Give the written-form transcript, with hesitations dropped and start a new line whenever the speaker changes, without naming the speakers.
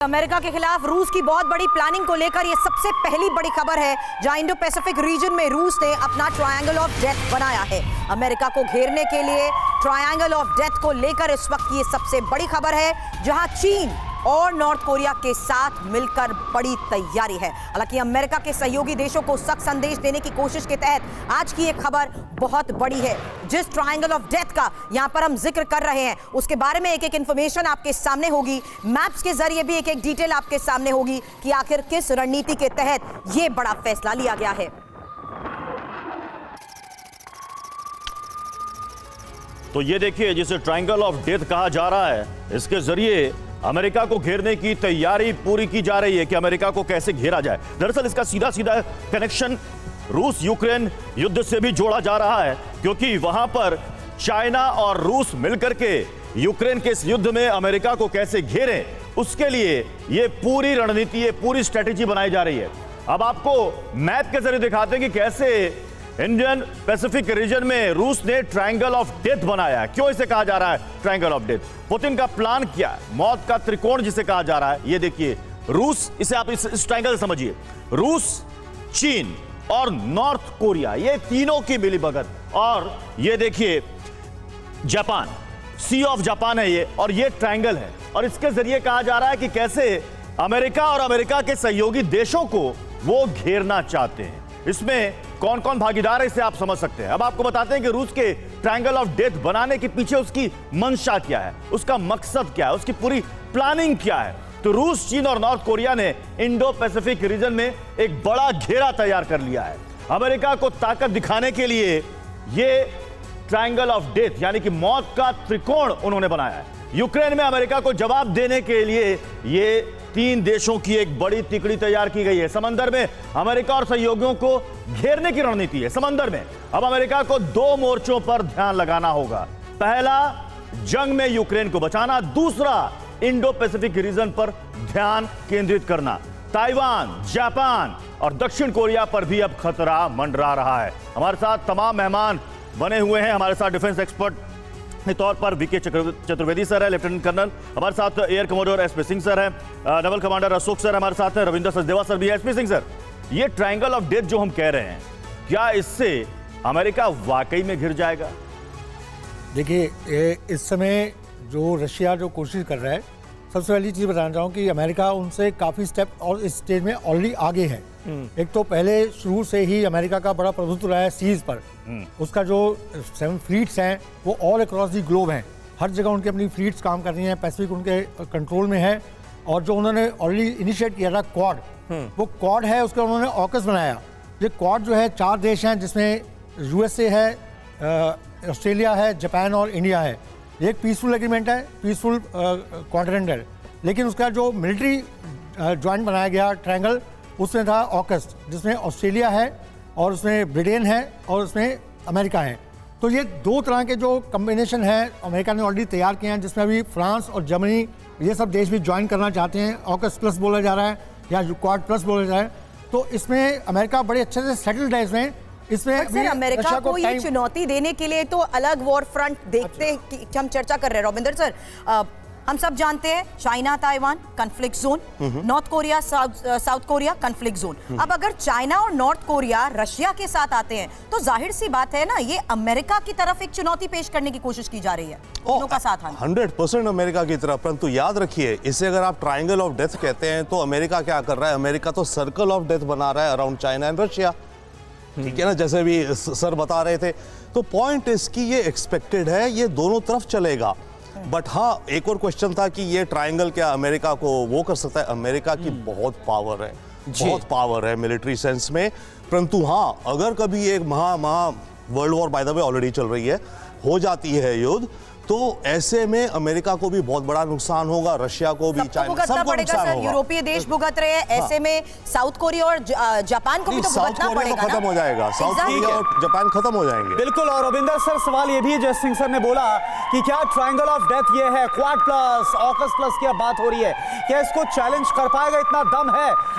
America के खिलाफ रूस की बहुत बड़ी प्लानिंग को लेकर यह सबसे पहली बड़ी खबर है, जहां इंडो पैसिफिक रीजन में रूस ने अपना ट्रायंगल ऑफ डेथ बनाया है। अमेरिका को घेरने के लिए ट्रायंगल ऑफ डेथ को लेकर इस वक्त ये सबसे बड़ी खबर है, जहां चीन और नॉर्थ कोरिया के साथ मिलकर बड़ी तैयारी है। हालांकि अमेरिका के सहयोगी देशों को सख्त संदेश देने की कोशिश के तहत आज की एक खबर बहुत बड़ी है। जिस ट्रायंगल ऑफ डेथ का यहां पर हम जिक्र कर रहे हैं, उसके बारे में एक एक इंफॉर्मेशन आपके सामने होगी, मैप्स के जरिए भी एक एक डिटेल आपके सामने होगी कि आखिर किस रणनीति के तहत यह बड़ा फैसला लिया गया है।
तो ये देखिए, जिसे ट्रायंगल ऑफ डेथ कहा जा रहा है, इसके जरिए अमेरिका को घेरने की तैयारी पूरी की जा रही है कि अमेरिका को कैसे घेरा जाए। दरअसल इसका सीधा सीधा कनेक्शन रूस यूक्रेन युद्ध से भी जोड़ा जा रहा है, क्योंकि वहां पर चाइना और रूस मिलकर के यूक्रेन के इस युद्ध में अमेरिका को कैसे घेरें, उसके लिए ये पूरी रणनीति, ये पूरी स्ट्रेटेजी बनाई जा रही है। अब आपको मैप के जरिए दिखाते हैं कि कैसे इंडियन पैसिफिक रीजन में रूस ने ट्रायंगल ऑफ डेथ बनाया है। क्यों इसे कहा जा रहा है ट्रायंगल ऑफ डेथ? पुतिन का प्लान क्या है? मौत का त्रिकोण जिसे कहा जा रहा है। ये देखिए, रूस, इसे आप इस ट्रायंगल से समझिए, रूस, चीन और नॉर्थ कोरिया, ये तीनों की मिलीभगत। और ये देखिए जापान, सी ऑफ जापान है ये, और ये ट्रायंगल है। और इसके जरिए कहा जा रहा है कि कैसे अमेरिका और अमेरिका के सहयोगी देशों को वो घेरना चाहते हैं। इसमें कौन कौन भागीदार है, इसे आप समझ सकते हैं। अब आपको बताते हैं कि रूस के ट्रायंगल ऑफ डेथ बनाने के पीछे उसकी मंशा क्या है, उसका मकसद क्या है, उसकी पूरी प्लानिंग क्या है। तो रूस, चीन और नॉर्थ कोरिया ने इंडो पैसिफिक रीजन में एक बड़ा घेरा तैयार कर लिया है। अमेरिका को ताकत दिखाने के लिए ये ट्रायंगल ऑफ डेथ यानी कि मौत का त्रिकोण उन्होंने बनाया है। यूक्रेन में अमेरिका को जवाब देने के लिए ये तीन देशों की एक बड़ी तिकड़ी तैयार की गई है। समंदर में अमेरिका और सहयोगियों को घेरने की रणनीति है। समंदर में अब अमेरिका को दो मोर्चों पर ध्यान लगाना होगा। पहला, जंग में यूक्रेन को बचाना। दूसरा, इंडो पैसिफिक रीजन पर ध्यान केंद्रित करना। ताइवान, जापान और दक्षिण कोरिया पर भी अब खतरा मंडरा रहा है। हमारे साथ तमाम मेहमान बने हुए हैं। हमारे साथ डिफेंस एक्सपर्ट के तौर पर वीके चतुर्वेदी सर है, लेफ्टिनेंट कर्नल। हमारे साथ air commodore SP Singh sir है, नेवल कमांडर अशोक सर हमारे साथ हैं, रविंद्र सचदेवा सर भी है। एसपी सिंह सर, ये ट्रायंगल ऑफ डेथ जो हम कह रहे हैं, क्या इससे अमेरिका वाकई में घिर जाएगा?
देखिए, इस समय जो रशिया जो कोशिश कर रहा है, सबसे पहली चीज़ बताना चाहूँ कि अमेरिका उनसे काफ़ी स्टेप और इस स्टेज में ऑलरेडी आगे है। एक तो पहले शुरू से ही अमेरिका का बड़ा प्रभुत्व रहा है सीज पर। उसका जो 7 फ्लीट्स हैं वो ऑल अक्रॉस दी ग्लोब हैं, हर जगह उनकी अपनी फ्लीट्स काम कर रही हैं, पैसिफिक उनके कंट्रोल में है। और जो उन्होंने ऑलरेडी इनिशिएट किया था क्वाड, वो क्वाड है, उसका उन्होंने ऑकस बनाया। ये क्वाड जो है 4 देश हैं, जिसमें USA है, ऑस्ट्रेलिया है, जापान और इंडिया है। एक पीसफुल एग्रीमेंट है, पीसफुल कॉन्टिनेंटल। लेकिन उसका जो मिलिट्री ज्वाइंट बनाया गया ट्रायंगल, उसमें था ऑकस, जिसमें ऑस्ट्रेलिया है और उसमें ब्रिटेन है और उसमें अमेरिका है। तो ये 2 तरह के जो कम्बिनेशन है अमेरिका ने ऑलरेडी तैयार किए हैं, जिसमें अभी फ्रांस और जर्मनी ये सब देश भी ज्वाइन करना चाहते हैं। ऑकस प्लस बोला जा रहा है या क्वाड प्लस बोला जा रहा है। तो इसमें अमेरिका बड़े अच्छे से सेटल्ड है। इसमें
सर, अमेरिका को ये चुनौती देने के लिए तो अलग वॉर फ्रंट देखते हैं। हम चर्चा कर रहे हैं रविंदर सर। हम सब जानते हैं China Taiwan conflict zone, north Korea south Korea conflict zone. अब अगर चाइना और नॉर्थ कोरिया रशिया के साथ आते हैं तो जाहिर सी बात है ना, ये अमेरिका की तरफ एक चुनौती पेश करने की कोशिश की जा रही है, दोनों का साथ आना।
100% अमेरिका की तरफ। परंतु याद रखिए, इसे अगर आप ट्रायंगल ऑफ डेथ कहते हैं तो अमेरिका क्या कर रहा है? अमेरिका तो सर्कल ऑफ डेथ बना रहा है अराउंड चाइना एंड रशिया। ठीक है ना, जैसे भी सर बता रहे थे। तो पॉइंट इसकी ये एक्सपेक्टेड है, ये दोनों तरफ चलेगा। बट हाँ, एक और क्वेश्चन था कि ये ट्रायंगल क्या अमेरिका को वो कर सकता है? अमेरिका की बहुत पावर है, बहुत पावर है मिलिट्री सेंस में। परंतु हाँ, अगर कभी एक world war by the way already चल रही है, हो जाती है युद्ध, तो ऐसे में अमेरिका को भी बहुत बड़ा नुकसान होगा, रशिया को भी, चाइना, सबको नुकसान होगा।
यूरोपीय देश भुगत रहे हैं, ऐसे में साउथ कोरिया और जापान को भी तो भुगतना पड़ेगा ना?
खत्म हो जाएगा, साउथ कोरिया और जापान खत्म हो जाएंगे।
बिल्कुल। और रविंदर सर, सवाल ये भी है, जैसे सिंह सर ने बोला कि क्या ट्रायंगल ऑफ डेथ ये है, क्वाड प्लस ऑकस प्लस की बात हो रही है, क्या इसको चैलेंज कर पाएगा? इतना दम है